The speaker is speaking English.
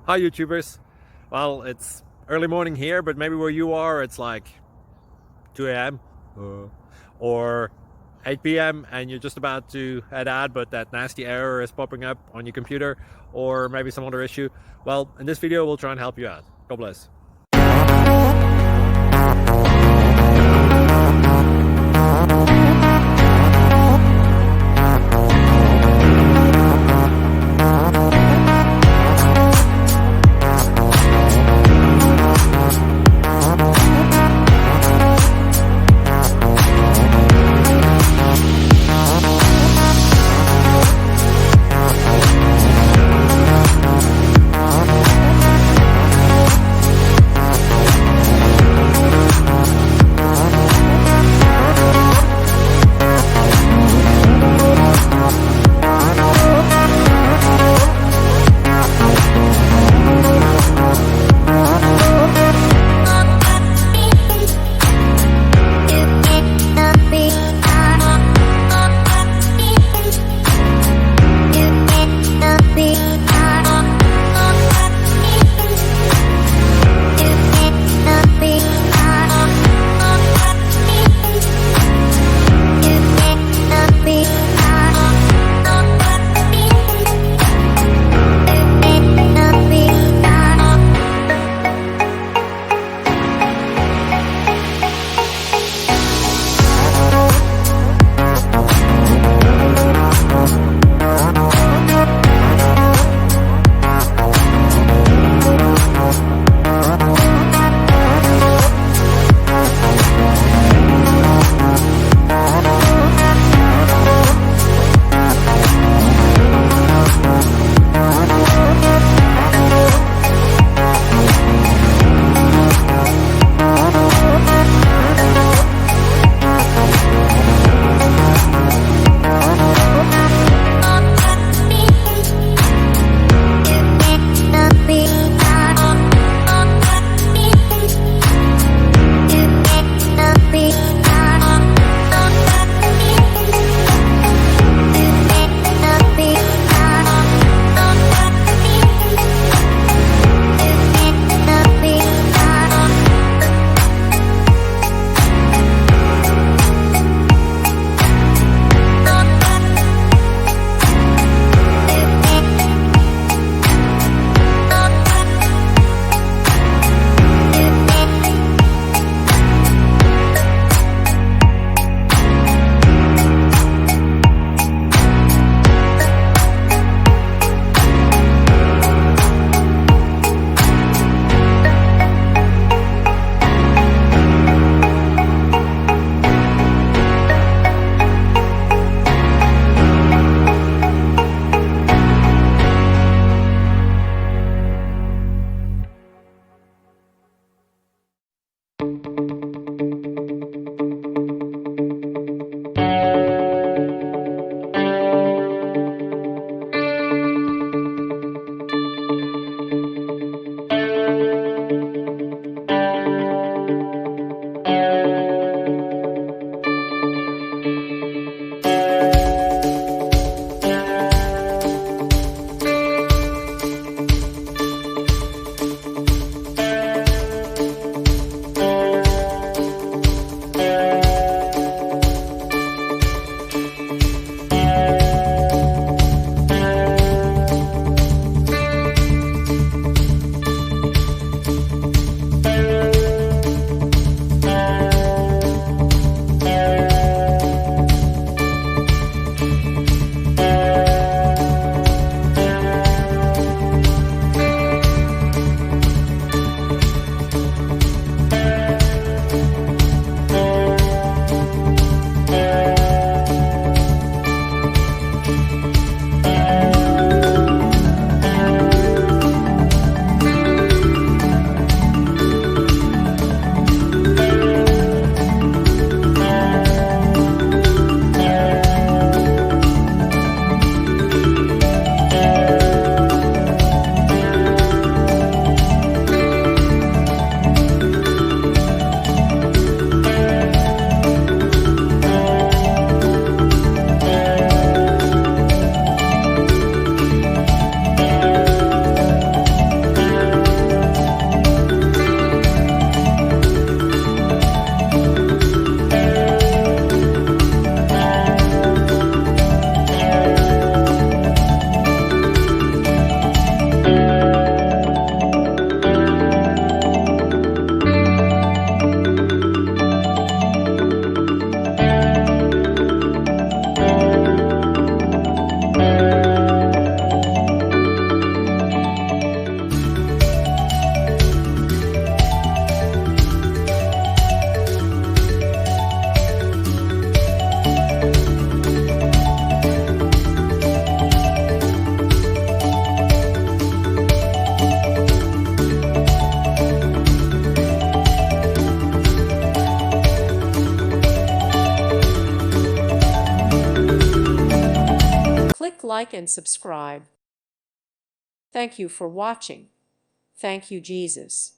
Hi YouTubers. Well, it's early morning here, but maybe where you are it's like 2 a.m. or 8 p.m. and you're just about to head out, but that nasty error is popping up on your computer, or maybe some other issue. Well, in this video we'll try and help you out. God bless. like, and subscribe. Thank you for watching. Thank you, Jesus.